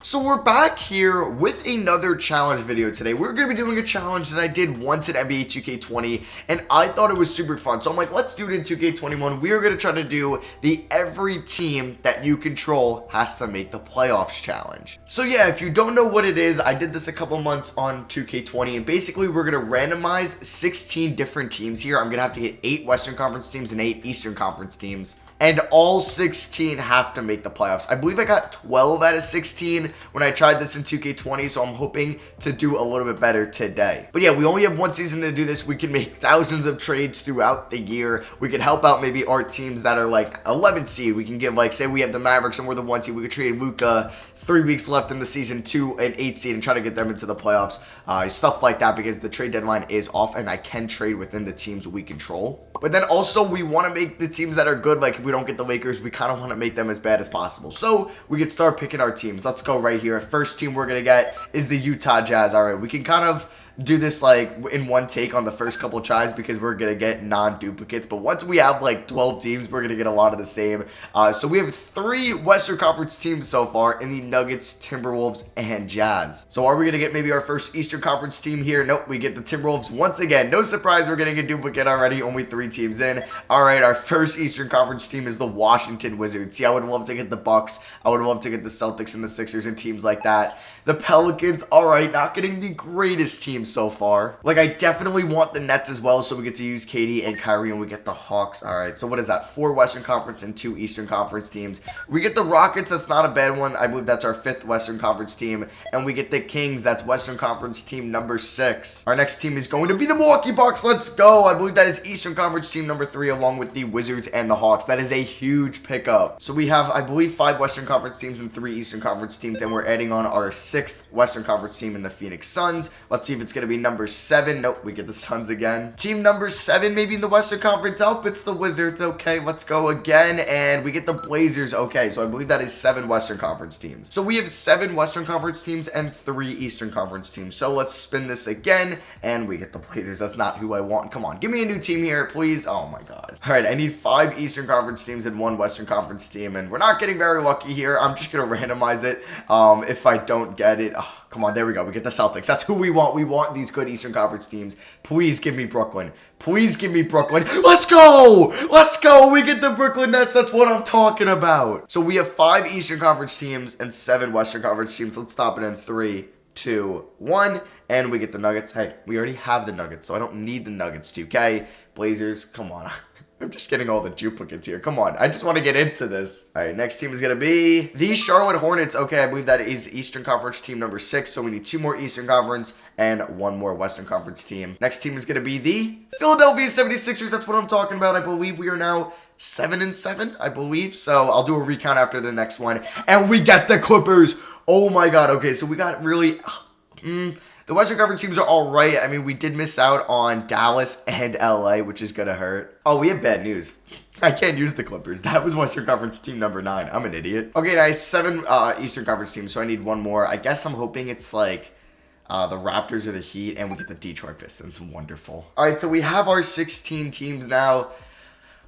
So we're back here with another challenge video today. We're going to be doing a challenge that I did once in NBA 2K20, and I thought it was super fun. So I'm like, let's do it in 2K21. We are going to try to do the every team that you control has to make the playoffs challenge. So yeah, if you don't know what it is, I did this a couple months on 2K20, and basically we're going to randomize 16 different teams here. I'm going to have to get 8 Western Conference teams and 8 Eastern Conference teams. And all 16 have to make the playoffs. I believe I got 12 out of 16 when I tried this in 2K20, so I'm hoping to do a little bit better today. But yeah, we only have one season to do this. We can make thousands of trades throughout the year. We can help out maybe our teams that are like 11 seed. We can give, like, say we have the Mavericks and we're the 1 seed. We could trade Luka 3 weeks left in the season to an 8 seed and try to get them into the playoffs. Stuff like that, because the trade deadline is off and I can trade within the teams we control. But then also we want to make the teams that are good, like if we don't get the Lakers, we kind of want to make them as bad as possible. So we can start picking our teams. Let's go right here. First team we're going to get is the Utah Jazz. All right, we can kind of do this like in one take on the first couple tries because we're going to get non-duplicates. But once we have like 12 teams, we're going to get a lot of the same. So we have 3 Western Conference teams so far in the Nuggets, Timberwolves, and Jazz. So are we going to get maybe our first Eastern Conference team here? Nope, we get the Timberwolves once again. No surprise, we're getting a duplicate already. Only 3 teams in. All right, our first Eastern Conference team is the Washington Wizards. See, I would love to get the Bucks. I would love to get the Celtics and the Sixers and teams like that. The Pelicans, all right, not getting the greatest team so far. Like, I definitely want the Nets as well, so we get to use KD and Kyrie, and we get the Hawks. All right, so what is that? 4 Western Conference and 2 Eastern Conference teams. We get the Rockets. That's not a bad one. I believe that's our 5th Western Conference team. And we get the Kings. That's Western Conference team number 6. Our next team is going to be the Milwaukee Bucks. Let's go. I believe that is Eastern Conference team number 3, along with the Wizards and the Hawks. That is a huge pickup. So we have, I believe, 5 Western Conference teams and 3 Eastern Conference teams, and we're adding on our 6th Western Conference team in the Phoenix Suns. Let's see if it's going to be number 7. Nope, we get the Suns again. Team number 7, maybe in the Western Conference. Oh, it's the Wizards. Okay, let's go again. And we get the Blazers. Okay, so I believe that is 7 Western Conference teams. So we have 7 Western Conference teams and 3 Eastern Conference teams. So let's spin this again, and we get the Blazers. That's not who I want. Come on, give me a new team here, please. Oh my God. All right, I need 5 Eastern Conference teams and 1 Western Conference team, and we're not getting very lucky here. I'm just going to randomize it if I don't get it. Oh, come on, there we go. We get the Celtics. That's who we want. We want these good Eastern Conference teams. Please give me Brooklyn. Please give me Brooklyn. Let's go! Let's go! We get the Brooklyn Nets. That's what I'm talking about. So we have 5 Eastern Conference teams and 7 Western Conference teams. Let's stop it in 3, 2, 1. And we get the Nuggets. Hey, we already have the Nuggets, so I don't need the Nuggets, 2K. Blazers, come on. I'm just getting all the duplicates here. Come on. I just want to get into this. All right, next team is going to be the Charlotte Hornets. Okay, I believe that is Eastern Conference team number 6. So we need 2 more Eastern Conference and 1 more Western Conference team. Next team is going to be the Philadelphia 76ers. That's what I'm talking about. I believe we are now 7-7, I believe. So I'll do a recount after the next one. And we get the Clippers. Oh my God. Okay, so we got really... The Western Conference teams are all right. I mean, we did miss out on Dallas and LA, which is going to hurt. Oh, we have bad news. I can't use the Clippers. That was Western Conference team number 9. I'm an idiot. Okay, nice. 7 Eastern Conference teams, so I need 1 more. I guess I'm hoping it's like the Raptors or the Heat, and we get the Detroit Pistons. Wonderful. All right, so we have our 16 teams now.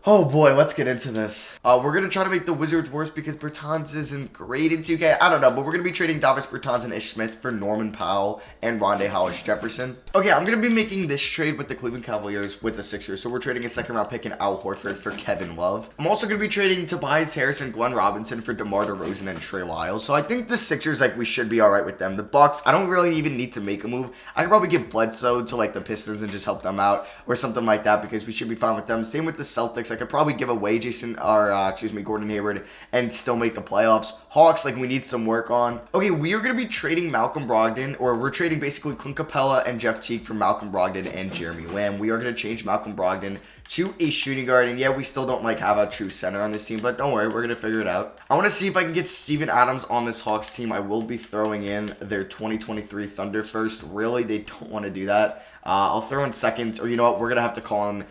Oh boy, let's get into this. We're going to try to make the Wizards worse because Bertans isn't great in 2K. I don't know, but we're going to be trading Davis Bertans and Ish Smith for Norman Powell and Rondae Hollis-Jefferson. Okay, I'm going to be making this trade with the Cleveland Cavaliers with the Sixers. So we're trading a 2nd round pick in Al Horford for Kevin Love. I'm also going to be trading Tobias Harris and Glenn Robinson for DeMar DeRozan and Trey Lyles. So I think the Sixers, like, we should be all right with them. The Bucks, I don't really even need to make a move. I could probably give Bledsoe to, like, the Pistons and just help them out or something like that because we should be fine with them. Same with the Celtics. I could probably give away Gordon Hayward and still make the playoffs. Hawks, like, we need some work on. Okay, we are going to be trading Malcolm Brogdon, or we're trading basically Clint Capella and Jeff Teague for Malcolm Brogdon and Jeremy Lamb. We are going to change Malcolm Brogdon to a shooting guard, and yeah, we still don't like have a true center on this team, but don't worry, we're going to figure it out. I want to see if I can get Steven Adams on this Hawks team. I will be throwing in their 2023 Thunder first. Really, they don't want to do that. I'll throw in seconds, or you know what, we're going to have to call in.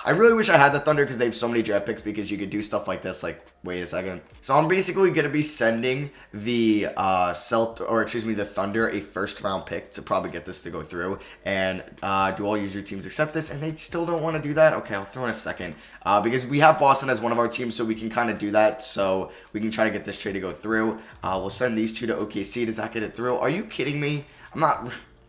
I really wish I had the Thunder because they have so many draft picks because you could do stuff like this, like Wait a second. So I'm basically going to be sending the the Thunder a first round pick to probably get this to go through. And do all user teams accept this? And they still don't want to do that? Okay, I'll throw in a second. Because we have Boston as one of our teams, so we can kind of do that. So we can try to get this trade to go through. We'll send these two to OKC. Does that get it through? Are you kidding me?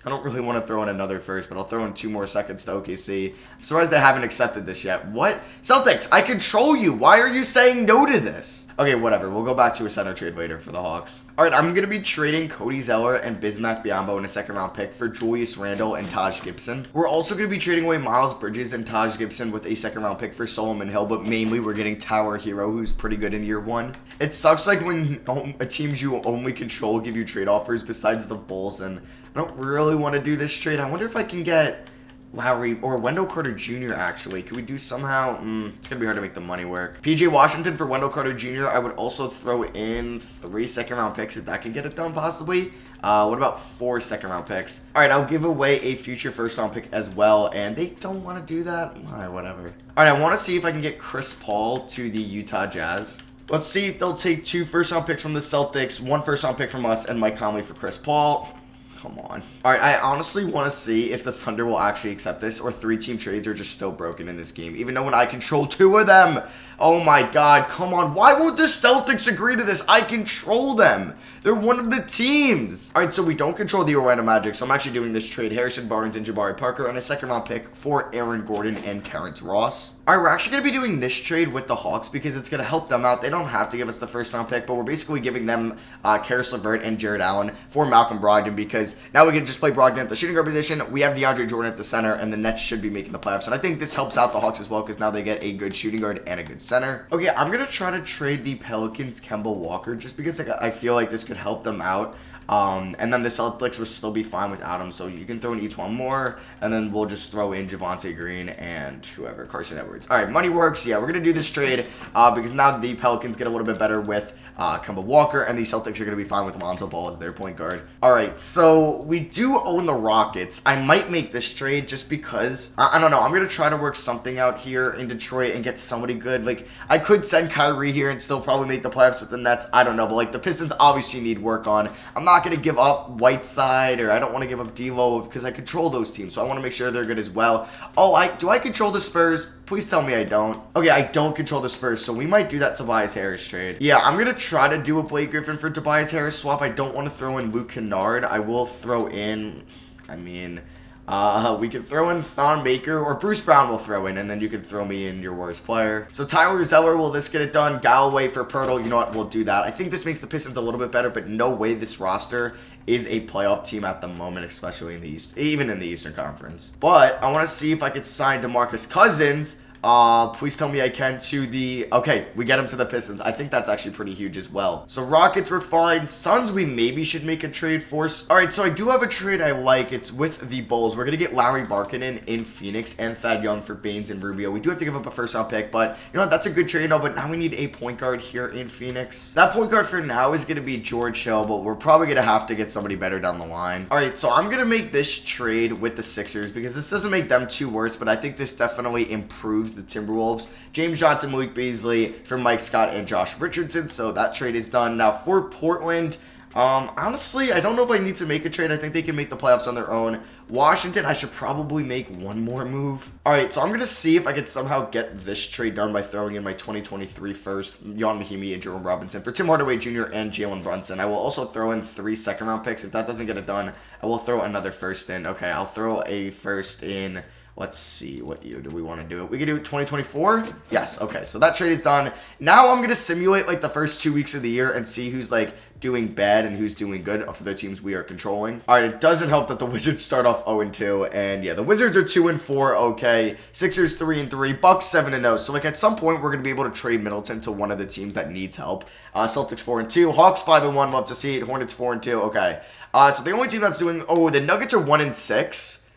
I don't really want to throw in another first, but I'll throw in 2 more seconds to OKC. I'm surprised they haven't accepted this yet. What? Celtics, I control you. Why are you saying no to this? Okay, whatever. We'll go back to a center trade later for the Hawks. All right, I'm going to be trading Cody Zeller and Bismack Biyombo in a second-round pick for Julius Randle and Taj Gibson. We're also going to be trading away Miles Bridges and Taj Gibson with a second-round pick for Solomon Hill, but mainly we're getting Tower Hero, who's pretty good in year 1. It sucks like when teams you only control give you trade offers besides the Bulls, and I don't really want to do this trade. I wonder if I can get Lowry or Wendell Carter Jr. actually. Could we do somehow? It's going to be hard to make the money work. PJ Washington for Wendell Carter Jr. I would also throw in 3 second-round picks if that can get it done possibly. What about 4 second-round picks? All right, I'll give away a future first-round pick as well, and they don't want to do that? All right, whatever. All right, I want to see if I can get Chris Paul to the Utah Jazz. Let's see if they'll take 2 first-round picks from the Celtics, 1 first-round pick from us, and Mike Conley for Chris Paul. Come on. All right, I honestly want to see if the Thunder will actually accept this or 3-team trades are just still broken in this game, even though when I control 2 of them. Oh my God, come on. Why won't the Celtics agree to this? I control them. They're one of the teams. All right, so we don't control the Orlando Magic, so I'm actually doing this trade. Harrison Barnes and Jabari Parker and a second-round pick for Aaron Gordon and Terrence Ross. All right, we're actually going to be doing this trade with the Hawks because it's going to help them out. They don't have to give us the first-round pick, but we're basically giving them Karis LeVert and Jared Allen for Malcolm Brogdon because now we can just play Brogdon at the shooting guard position. We have DeAndre Jordan at the center, and the Nets should be making the playoffs. And I think this helps out the Hawks as well because now they get a good shooting guard and a good center. Okay, I'm going to try to trade the Pelicans Kemba Walker just because I feel like this could help them out. And then the Celtics will still be fine without him. So you can throw in each one more, and then we'll just throw in Javonte Green and whoever, Carson Edwards. All right, money works. Yeah, we're going to do this trade because now the Pelicans get a little bit better with Kemba Walker, and the Celtics are going to be fine with Lonzo Ball as their point guard. All right, so we do own the Rockets. I might make this trade just because, I don't know, I'm going to try to work something out here in Detroit and get somebody good. Like, I could send Kyrie here and still probably make the playoffs with the Nets. I don't know, but like the Pistons obviously need work on. I'm not going to give up Whiteside, or I don't want to give up D'Lo because I control those teams, so I want to make sure they're good as well. Oh, do I control the Spurs? Please tell me I don't. Okay, I don't control the Spurs, so we might do that Tobias Harris trade. Yeah, I'm going to try to do a Blake Griffin for Tobias Harris swap. I don't want to throw in Luke Kennard. I will throw in, we could throw in Thon Maker, or Bruce Brown will throw in, and then you can throw me in your worst player. So Tyler Zeller, will this get it done? Galloway for Pirtle, you know what, we'll do that. I think this makes the Pistons a little bit better, but no way this roster is a playoff team at the moment, especially in the East, even in the Eastern Conference. But I want to see if I could sign DeMarcus Cousins. Please tell me I can to the... Okay, we get him to the Pistons. I think that's actually pretty huge as well. So Rockets were fine. Suns, we maybe should make a trade for. Alright, so I do have a trade I like. It's with the Bulls. We're going to get Larry Markkinen in Phoenix and Thad Young for Baines and Rubio. We do have to give up a first-round pick, but you know what? That's a good trade, but now we need a point guard here in Phoenix. That point guard for now is going to be George Hill, but we're probably going to have to get somebody better down the line. Alright, so I'm going to make this trade with the Sixers because this doesn't make them too worse, but I think this definitely improves the Timberwolves. James Johnson, Malik Beasley for Mike Scott and Josh Richardson. So that trade is done. Now for Portland, honestly, I don't know if I need to make a trade. I think they can make the playoffs on their own. Washington, I should probably make one more move. All right, so I'm going to see if I can somehow get this trade done by throwing in my 2023 first, Jan Mahimi and Jerome Robinson for Tim Hardaway Jr. and Jalen Brunson. I will also throw in 3 second-round picks. If that doesn't get it done, I will throw another first in. Okay, I'll throw a first in. Let's see, what year do we want to do it? We can do it 2024? Yes, okay, so that trade is done. Now I'm going to simulate like the first 2 weeks of the year and see who's like doing bad and who's doing good for the teams we are controlling. All right, it doesn't help that the Wizards start off 0-2, and yeah, the Wizards are 2-4, okay. Sixers 3-3, Bucks 7-0. So like at some point we're going to be able to trade Middleton to one of the teams that needs help. Celtics 4-2, Hawks 5-1, love to see it. Hornets 4-2, okay. So the only team that's doing, the Nuggets are 1-6.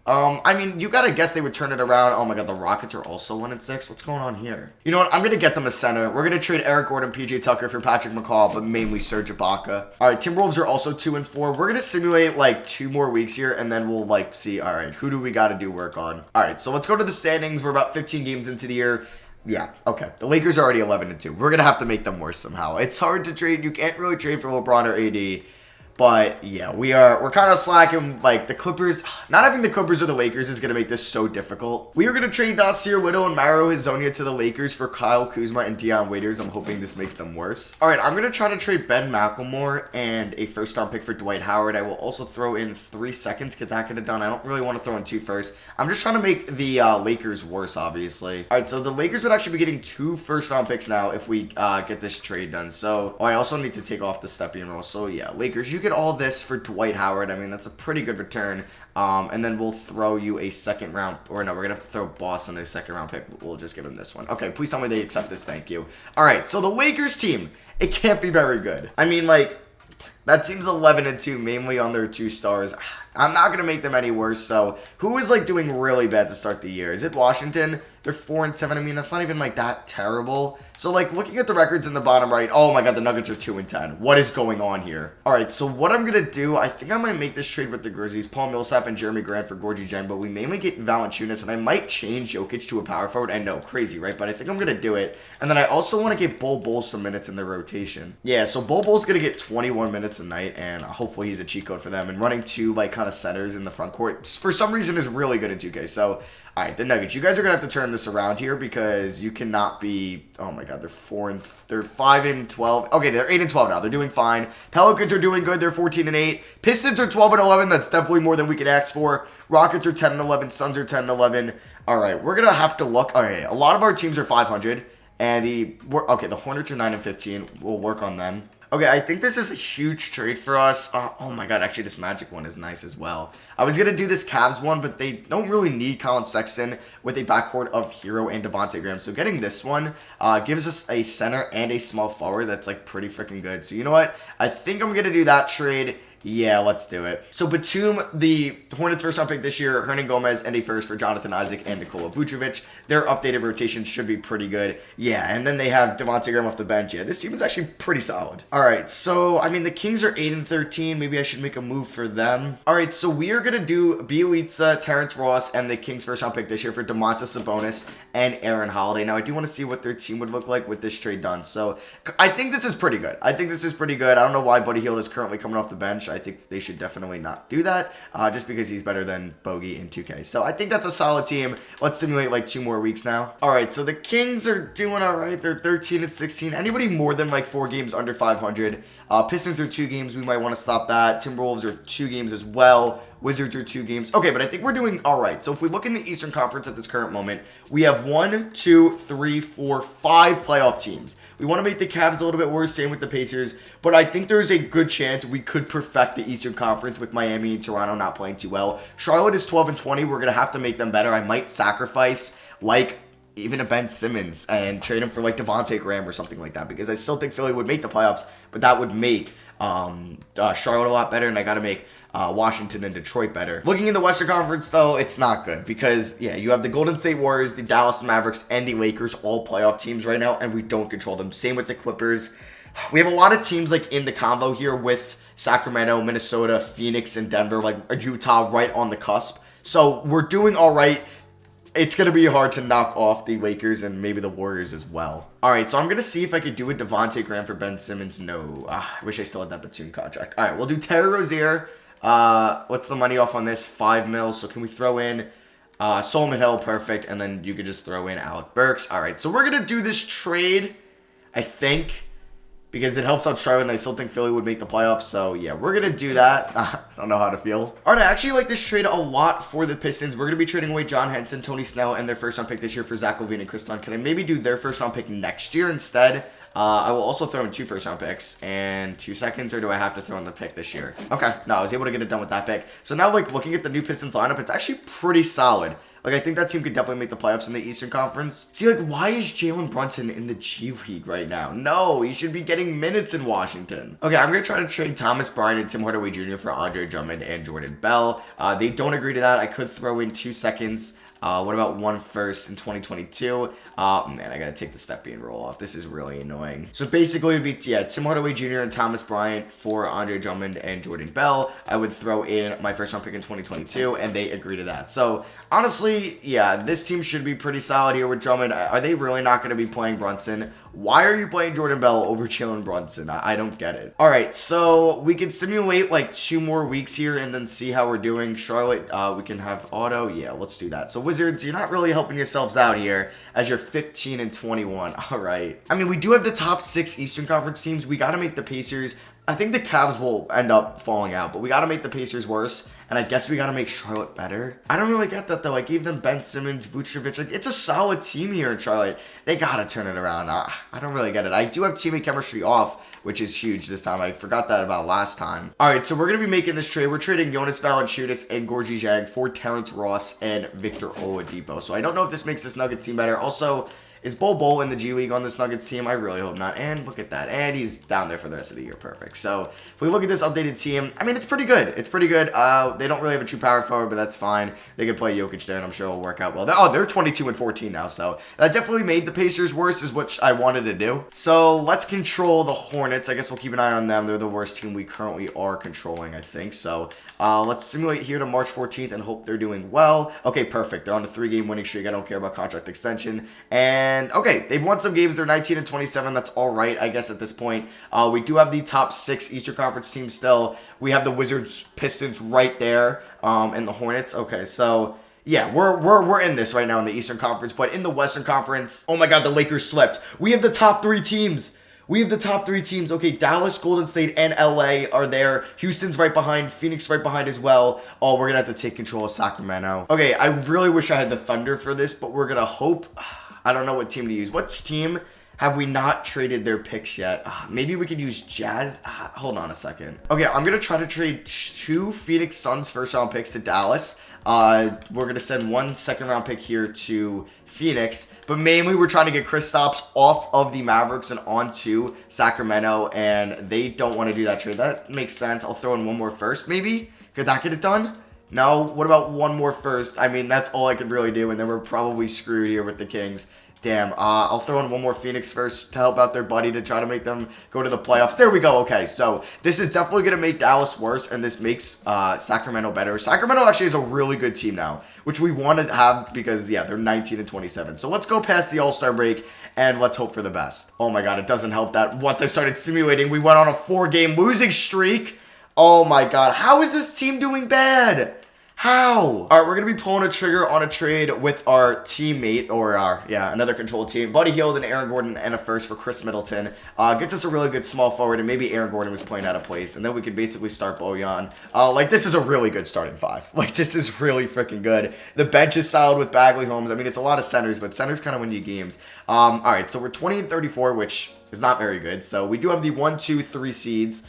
I mean, you gotta guess they would turn it around. Oh my god, the Rockets are also 1-6. What's going on here? You know what? I'm gonna get them a center. We're gonna trade Eric Gordon, PJ Tucker for Patrick McCaw, but mainly Serge Ibaka. Alright, Timberwolves are also 2-4. We're gonna simulate like 2 more weeks here, and then we'll like see, alright, who do we gotta do work on? Alright, so let's go to the standings. We're about 15 games into the year. Yeah, okay. The Lakers are already 11-2. We're going to have to make them worse somehow. It's hard to trade. You can't really trade for LeBron or AD. But yeah, we're kind of slacking. Like the Clippers, not having the Clippers or the Lakers is going to make this so difficult. We are going to trade Nasir Little and Maro Hezonja to the Lakers for Kyle Kuzma and Dion Waiters. I'm hoping this makes them worse. All right, I'm going to try to trade Ben McLemore and a first-round pick for Dwight Howard. I will also throw in 3 seconds. Get that done. I don't really want to throw in 2 first. I'm just trying to make the Lakers worse, obviously. All right, so the Lakers would actually be getting 2 first-round picks now if we get this trade done. So I also need to take off the Stepien rule. So yeah, Lakers, you get all this for Dwight Howard. I mean, that's a pretty good return. And then we'll throw you a second round, or no, we're going to throw Boston a second round pick. We'll just give him this one. Okay, please tell me they accept this. Thank you. All right, so the Lakers team, it can't be very good. I mean, like, that team's 11-2, mainly on their 2 stars. I'm not going to make them any worse. So who is like doing really bad to start the year? Is it Washington? They're 4-7. I mean, that's not even like that terrible. So like looking at the records in the bottom right, oh my God, the Nuggets are 2-10. What is going on here? All right, so what I'm going to do, I think I might make this trade with the Grizzlies. Paul Millsap and Jeremy Grant for Gorgie Jen, but we mainly get Valanciunas, and I might change Jokic to a power forward. I know, crazy, right? But I think I'm going to do it. And then I also want to get Bol some minutes in the rotation. Yeah, so Bol's going to get 21 minutes a night, and hopefully he's a cheat code for them. And running 2 like kind of centers in the front court, for some reason, is really good in 2K. So all right, the Nuggets. You guys are gonna have to turn this around here because you cannot be. Oh my God, they're 5-12. Okay, they're 8-12 now. They're doing fine. Pelicans are doing good. They're 14-8. Pistons are 12-11. That's definitely more than we could ask for. Rockets are 10-11. Suns are 10-11. All right, we're gonna have to look. All right, a lot of our teams are 500, and the Hornets are 9-15. We'll work on them. Okay, I think this is a huge trade for us. Oh my God, actually this Magic one is nice as well. I was going to do this Cavs one, but they don't really need Colin Sexton with a backcourt of Hero and Devontae Graham. So getting this one gives us a center and a small forward that's like pretty freaking good. So you know what? I think I'm going to do that trade. Yeah, let's do it. So Batum, the Hornets first round pick this year, Hernan Gomez, and a first for Jonathan Isaac and Nikola Vucevic. Their updated rotation should be pretty good. Yeah, and then they have Devontae Graham off the bench. Yeah, this team is actually pretty solid. All right, so, I mean, the Kings are 8-13. Maybe I should make a move for them. All right, so we are going to do Bjelica, Terrence Ross, and the Kings first round pick this year for Domantas Sabonis and Aaron Holiday. Now, I do want to see what their team would look like with this trade done. So, I think this is pretty good. I don't know why Buddy Hield is currently coming off the bench. I think they should definitely not do that just because he's better than Bogey in 2K. So I think that's a solid team. Let's simulate like 2 more weeks now. All right, so the Kings are doing all right. They're 13-16. Anybody more than like 4 games under 500. Pistons are 2 games. We might want to stop that. Timberwolves are 2 games as well. Wizards are 2 games. Okay, but I think we're doing all right. So if we look in the Eastern Conference at this current moment, we have 1, 2, 3, 4, 5 playoff teams. We want to make the Cavs a little bit worse, same with the Pacers, but I think there's a good chance we could perfect the Eastern Conference with Miami and Toronto not playing too well. Charlotte is 12-20. We're going to have to make them better. I might sacrifice like even a Ben Simmons and trade him for like Devontae Graham or something like that because I still think Philly would make the playoffs, but that would make Charlotte a lot better, and I got to make Washington and Detroit better. Looking in the Western Conference, though, it's not good because, yeah, you have the Golden State Warriors, the Dallas Mavericks, and the Lakers, all playoff teams right now, and we don't control them. Same with the Clippers. We have a lot of teams, like, in the combo here with Sacramento, Minnesota, Phoenix, and Denver, like Utah right on the cusp. So we're doing all right. It's going to be hard to knock off the Lakers and maybe the Warriors as well. All right, so I'm going to see if I could do a Devontae Graham for Ben Simmons. No. I wish I still had that Batum contract. All right, we'll do Terry Rozier. What's the money off on this? $5 million. So can we throw in Solomon Hill? Perfect. And then you could just throw in Alec Burks. All right, so we're going to do this trade, I think, because it helps out Charlotte, and I still think Philly would make the playoffs. So, yeah, we're going to do that. I don't know how to feel. All right, I actually like this trade a lot for the Pistons. We're going to be trading away John Henson, Tony Snell, and their first-round pick this year for Zach LaVine and Chris Dunn. Can I maybe do their first-round pick next year instead? I will also throw in 2 first-round picks and 2 seconds, or do I have to throw in the pick this year? Okay, no, I was able to get it done with that pick. So now, like, looking at the new Pistons lineup, it's actually pretty solid. Like, I think that team could definitely make the playoffs in the Eastern Conference. See, like, why is Jalen Brunson in the G League right now? No, he should be getting minutes in Washington. Okay, I'm going to try to trade Thomas Bryant and Tim Hardaway Jr. for Andre Drummond and Jordan Bell. They don't agree to that. I could throw in 2 seconds What about 1 first in 2022? Man, I gotta take the step and roll off. This is really annoying. So basically, it'd be, yeah, Tim Hardaway Jr. and Thomas Bryant for Andre Drummond and Jordan Bell. I would throw in my first round pick in 2022, and they agree to that. So honestly, yeah, this team should be pretty solid here with Drummond. Are they really not going to be playing Brunson? Why are you playing Jordan Bell over Jalen Brunson? I don't get it. All right, so we can simulate like 2 more weeks here and then see how we're doing. Charlotte, we can have auto. Yeah, let's do that. So Wizards, you're not really helping yourselves out here as you're 15 and 21. All right. I mean, we do have the top 6 Eastern Conference teams. We got to make the Pacers. I think the Cavs will end up falling out, but we got to make the Pacers worse. And I guess we got to make Charlotte better. I don't really get that, though. I gave them Ben Simmons, Vucevic. Like, it's a solid team here in Charlotte. They got to turn it around. I don't really get it. I do have teammate chemistry off, which is huge this time. I forgot that about last time. All right, so we're going to be making this trade. We're trading Jonas Valanciunas and Gorgie Jag for Terrence Ross and Victor Oladipo. So I don't know if this makes this Nuggets team better. Also, is Bol in the G League on this Nuggets team? I really hope not. And look at that. And he's down there for the rest of the year. Perfect. So if we look at this updated team, I mean, it's pretty good. It's pretty good. They don't really have a true power forward, but that's fine. They can play Jokic there, and I'm sure it'll work out well. They're 22 and 14 now, so that definitely made the Pacers worse, is what I wanted to do. So let's control the Hornets. I guess we'll keep an eye on them. They're the worst team we currently are controlling, I think. So let's simulate here to March 14th and hope they're doing well. Okay, perfect. They're on a 3-game winning streak. I don't care about contract extension. And okay, they've won some games. They're 19 and 27. That's all right, I guess, at this point. We do have the top 6 Eastern Conference teams still. We have the Wizards, Pistons right there, and the Hornets. Okay, so yeah, we're in this right now in the Eastern Conference, but in the Western Conference, oh my God, the Lakers slipped. We have the top 3 teams. Okay, Dallas, Golden State, and LA are there. Houston's right behind. Phoenix right behind as well. Oh, we're going to have to take control of Sacramento. Okay, I really wish I had the Thunder for this, but we're going to hope. I don't know what team to use. What team have we not traded their picks yet? Maybe we could use Jazz. Hold on a second. Okay, I'm going to try to trade 2 Phoenix Suns first-round picks to Dallas. We're going to send 1 second-round pick here to Phoenix, but mainly we're trying to get Kristaps off of the Mavericks and onto Sacramento, and they don't want to do that trade. That makes sense. I'll throw in 1 more first, maybe. Could that get it done? No. What about 1 more first? I mean, that's all I could really do, and then we're probably screwed here with the Kings. Damn, I'll throw in 1 more Phoenix first to help out their buddy to try to make them go to the playoffs. There we go. Okay, so this is definitely going to make Dallas worse, and this makes Sacramento better. Sacramento actually is a really good team now, which we wanted to have because, yeah, they're 19 and 27. So let's go past the All-Star break, and let's hope for the best. Oh, my God, it doesn't help that once I started simulating, we went on a 4-game losing streak. Oh, my God. How is this team doing bad? How? All right, we're going to be pulling a trigger on a trade with our teammate, or another control team. Buddy Hield and Aaron Gordon and a first for Chris Middleton. Gets us a really good small forward, and maybe Aaron Gordon was playing out of place, and then we could basically start Bojan. Like, this is a really good starting 5. Like, this is really freaking good. The bench is solid with Bagley, Holmes. I mean, it's a lot of centers, but centers kind of win you games. All right, so we're 20 and 34, which is not very good. So we do have the 1, 2, 3 seeds.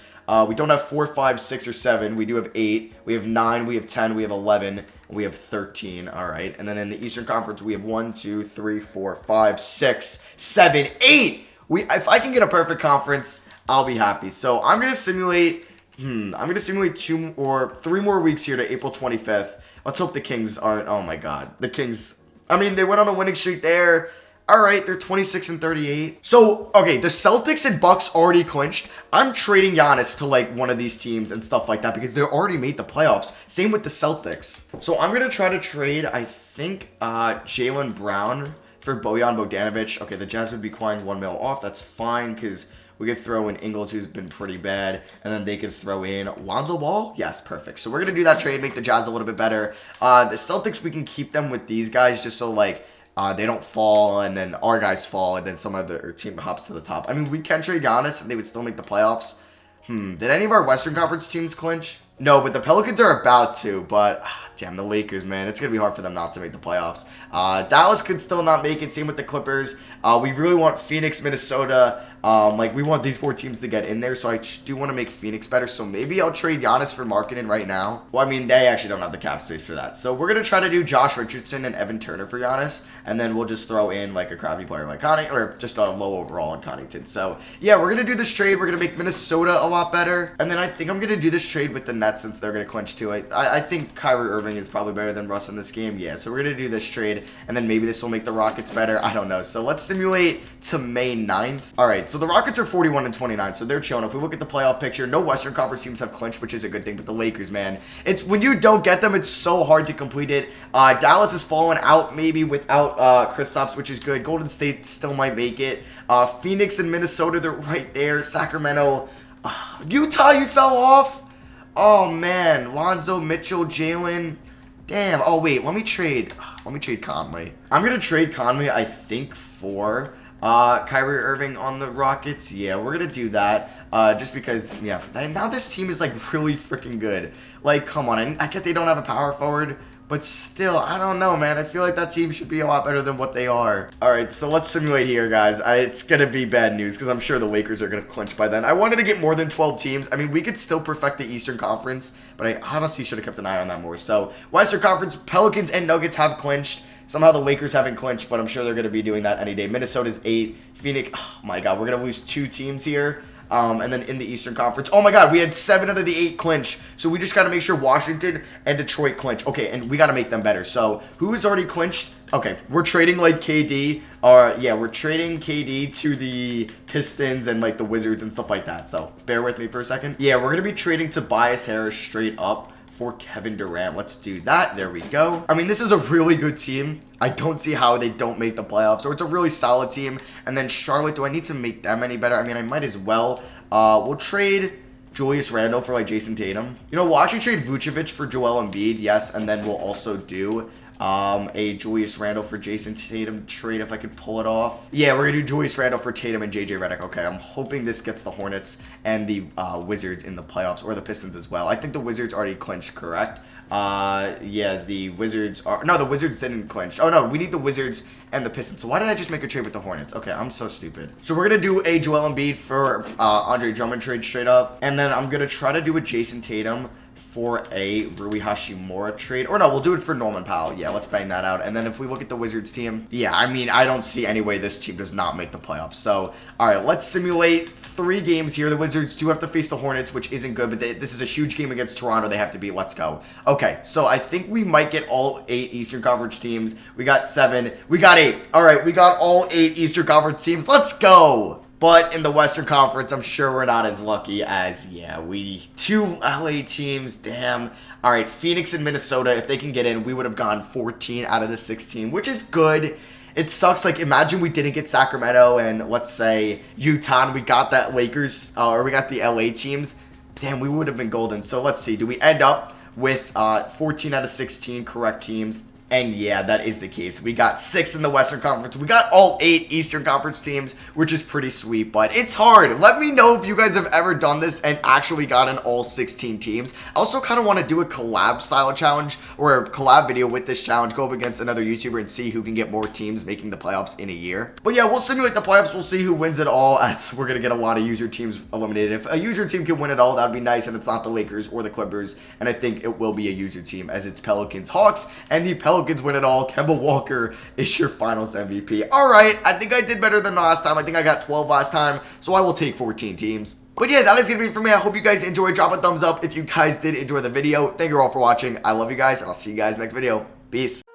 We don't have 4, 5, 6, or 7. We do have 8. We have 9. We have 10. We have 11. We have 13. All right. And then in the Eastern Conference, we have 1, 2, 3, 4, 5, 6, 7, 8. If I can get a perfect conference, I'll be happy. So I'm gonna simulate. I'm gonna simulate 2 or 3 more weeks here to April 25th. Let's hope the Kings aren't. Oh my God, the Kings. I mean, they went on a winning streak there. All right, they're 26 and 38. So, okay, the Celtics and Bucks already clinched. I'm trading Giannis to, like, one of these teams and stuff like that because they're already made the playoffs. Same with the Celtics. So, I'm going to try to trade, I think, Jaylen Brown for Bojan Bogdanovic. Okay, the Jazz would be clawing $1 million off. That's fine because we could throw in Ingles, who's been pretty bad, and then they could throw in Lonzo Ball. Yes, perfect. So, we're going to do that trade, make the Jazz a little bit better. The Celtics, we can keep them with these guys just so, like, they don't fall, and then our guys fall, and then some other team hops to the top. I mean, we can trade Giannis, and they would still make the playoffs. Did any of our Western Conference teams clinch? No, but the Pelicans are about to. But, damn, the Lakers, man. It's going to be hard for them not to make the playoffs. Dallas could still not make it. Same with the Clippers. We really want Phoenix, Minnesota, Like, we want these 4 teams to get in there, so I do want to make Phoenix better. So maybe I'll trade Giannis for Markkanen right now. Well, I mean, they actually don't have the cap space for that. So we're going to try to do Josh Richardson and Evan Turner for Giannis, and then we'll just throw in, like, a crappy player like Connaughton, or just a low overall on Connaughton. So, yeah, we're going to do this trade. We're going to make Minnesota a lot better. And then I think I'm going to do this trade with the Nets since they're going to clinch too. I think Kyrie Irving is probably better than Russ in this game. Yeah, so we're going to do this trade, and then maybe this will make the Rockets better. I don't know. So let's simulate to May 9th. All right, so the Rockets are 41-29, so they're chilling. If we look at the playoff picture, no Western Conference teams have clinched, which is a good thing, but the Lakers, man, it's when you don't get them, it's so hard to complete it. Dallas has fallen out maybe without Kristaps, which is good. Golden State still might make it. Phoenix and Minnesota, they're right there. Sacramento. Utah, you fell off? Oh, man. Lonzo, Mitchell, Jalen. Damn. Oh, wait. Let me trade Conley. I'm going to trade Conley, I think, for Kyrie Irving on the Rockets. Yeah, we're going to do that. Just because, yeah. Now this team is, like, really freaking good. Like, come on. I get they don't have a power forward, but still, I don't know, man. I feel like that team should be a lot better than what they are. All right, so let's simulate here, guys. It's going to be bad news because I'm sure the Lakers are going to clinch by then. I wanted to get more than 12 teams. I mean, we could still perfect the Eastern Conference, but I honestly should have kept an eye on that more. So, Western Conference, Pelicans and Nuggets have clinched. Somehow the Lakers haven't clinched, but I'm sure they're going to be doing that any day. Minnesota's 8. Phoenix, oh my God, we're going to lose 2 teams here. And then in the Eastern Conference, oh my God, we had 7 out of the 8 clinch. So we just got to make sure Washington and Detroit clinch. Okay, and we got to make them better. So who is already clinched? Okay, we're trading like KD. Yeah, we're trading KD to the Pistons and like the Wizards and stuff like that. So bear with me for a second. Yeah, we're going to be trading Tobias Harris straight up for Kevin Durant. Let's do that. There we go. I mean, this is a really good team. I don't see how they don't make the playoffs. So it's a really solid team. And then Charlotte, do I need to make them any better? I mean, I might as well. We'll trade Julius Randle for like Jason Tatum. You know, we'll actually trade Vucevic for Joel Embiid. Yes. And then we'll also do a Julius Randle for Jason Tatum trade if I could pull it off. Yeah, we're gonna do Julius Randle for Tatum and JJ Redick. Okay, I'm hoping this gets the Hornets and the Wizards in the playoffs, or the Pistons as well. I think the Wizards already clinched, correct? Yeah, the Wizards are... No, the Wizards didn't clinch. Oh, no, we need the Wizards and the Pistons. So why did I just make a trade with the Hornets? Okay, I'm so stupid. So we're going to do a Joel Embiid for Andre Drummond trade straight up. And then I'm going to try to do a Jason Tatum for a Rui Hashimura trade. Or no, we'll do it for Norman Powell. Yeah, let's bang that out. And then if we look at the Wizards team, yeah, I mean, I don't see any way this team does not make the playoffs. So, all right, let's simulate 3 games here. The Wizards do have to face the Hornets, which isn't good, but this is a huge game against Toronto. They have to beat. Let's go. Okay, so I think we might get all 8 Eastern Conference teams. We got 7. We got 8. All right, we got all 8 Eastern Conference teams. Let's go. But in the Western Conference, I'm sure we're not as lucky as, yeah, 2 LA teams, damn. All right, Phoenix and Minnesota, if they can get in, we would have gone 14 out of the 16, which is good. It sucks, like, imagine we didn't get Sacramento and, let's say, Utah, and we got that Lakers, or we got the LA teams. Damn, we would have been golden. So let's see, do we end up with 14 out of 16 correct teams? And yeah, that is the case. We got 6 in the Western Conference. We got all 8 Eastern Conference teams, which is pretty sweet, but it's hard. Let me know if you guys have ever done this and actually gotten all 16 teams. I also kind of want to do a collab style challenge or a collab video with this challenge. Go up against another YouTuber and see who can get more teams making the playoffs in a year. But yeah, we'll simulate the playoffs. We'll see who wins it all, as we're going to get a lot of user teams eliminated. If a user team can win it all, that would be nice, and it's not the Lakers or the Clippers. And I think it will be a user team, as it's Pelicans, Hawks, and the Pelicans win it all. Kemba Walker is your finals MVP. All right, I think I did better than last time. I think I got 12 last time, so I will take 14 teams. But yeah, that is going to be it for me. I hope you guys enjoyed. Drop a thumbs up if you guys did enjoy the video. Thank you all for watching. I love you guys, and I'll see you guys next video. Peace.